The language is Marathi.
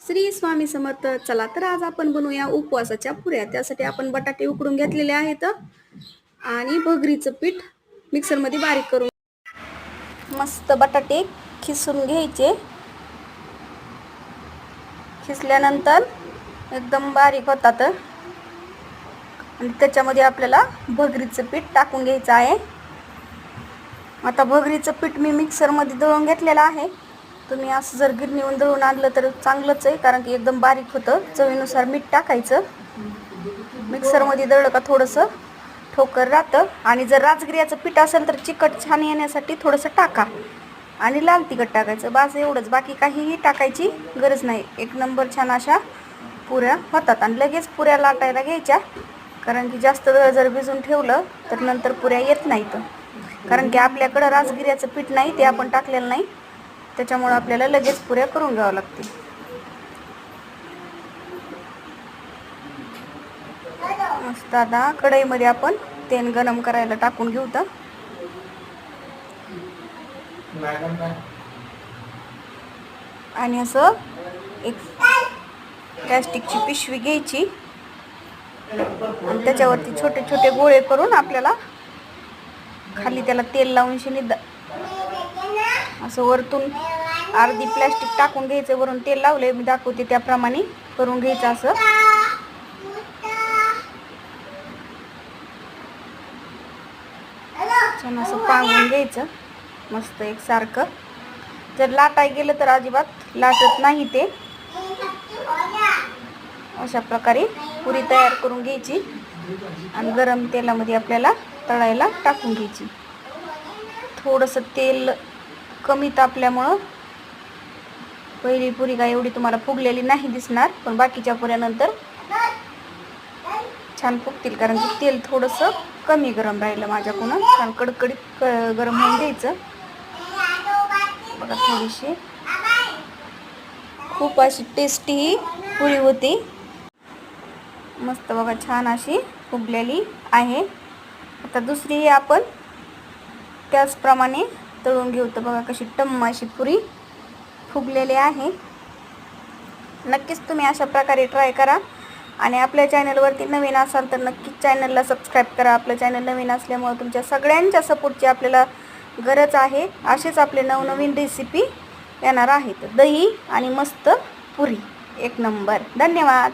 श्री स्वामी समर्थ. चला तर आज आपण बनवूया उपवासाच्या पुऱ्या. त्यासाठी आपण बटाटे उकडून घेतलेले आहेत आणि भगरीचं पीठ मिक्सरमध्ये बारीक करून मस्त बटाटे खिसून घ्यायचे. खिसल्यानंतर एकदम बारीक होतात आणि त्याच्यामध्ये आपल्याला भगरीचं पीठ टाकून घ्यायचं आहे. आता भगरीचं पीठ मी मिक्सरमध्ये दळून घेतलेलं आहे. तुम्ही असं जर गिरणीवरून दळून आणलं तर चांगलंच आहे, कारण की एकदम बारीक होतं. चवीनुसार मीठ टाकायचं. मिक्सरमध्ये दळलं का थोडंसं ठोकर राहतं. आणि जर राजगिऱ्याचं पीठ असेल तर चिकट छान येण्यासाठी थोडंसं टाका आणि लाल तिखट टाकायचं. बस एवढंच, बाकी काहीही टाकायची गरज नाही. एक नंबर छान अशा पुऱ्या होतात. आणि लगेच पुऱ्या लाटायला घ्यायच्या, कारण की जास्त वेळ जर भिजून ठेवलं तर नंतर पुऱ्या येत नाहीत. कारण की आपल्याकडं राजगिऱ्याचं पीठ नाही, ते आपण टाकलेलं नाही, त्याच्यामुळे आपल्याला लगेच पुऱ्या करून घ्यावं लागतील. मस्त आता कढईमध्ये आपण तेल गरम करायला टाकून घेऊ. तर आणि असं एक प्लॅस्टिकची पिशवी घ्यायची आणि त्याच्यावरती छोटे छोटे गोळे करून आपल्याला खाली त्याला तेल लावून शिनी असं वरतून अर्धी प्लॅस्टिक टाकून घ्यायचं. वरून तेल लावले मी दाखवते त्याप्रमाणे करून घ्यायचं. असं छान असं पांगून घ्यायचं मस्त एकसारखं. जर लाटाय गेलं तर अजिबात लाटत नाही ते. अशा प्रकारे पुरी तयार करून घ्यायची आणि गरम तेलामध्ये आपल्याला तळायला टाकून घ्यायची. थोडंसं तेल कमी तापल्यामुळं पहिली पुरी काय एवढी तुम्हाला फुगलेली नाही दिसणार, पण बाकीच्या पुऱ्यानंतर छान फुगतील, कारण की तेल थोडंसं कमी गरम राहिलं माझ्याकडून. छान कडकडीत गरम होऊन द्यायचं. बघा थोडीशी खूप अशी टेस्टी ही पुरी होती. मस्त बघा छान अशी फुगलेली आहे. आता दुसरी आपण त्याचप्रमाणे तळून घेऊ. तर बघा कशी टम्म अशी पुरी फुगलेली आहे. नक्कीच तुम्ही अशा प्रकारे ट्राय करा. आणि आपल्या चॅनलवरती नवीन असाल तर नक्कीच चॅनलला सबस्क्राईब करा. आपलं चॅनल नवीन असल्यामुळे तुमच्या सगळ्यांच्या सपोर्टची आपल्याला गरज आहे. असेच आपले नवनवीन रेसिपी येणार आहेत. दही आणि मस्त पुरी एक नंबर. धन्यवाद.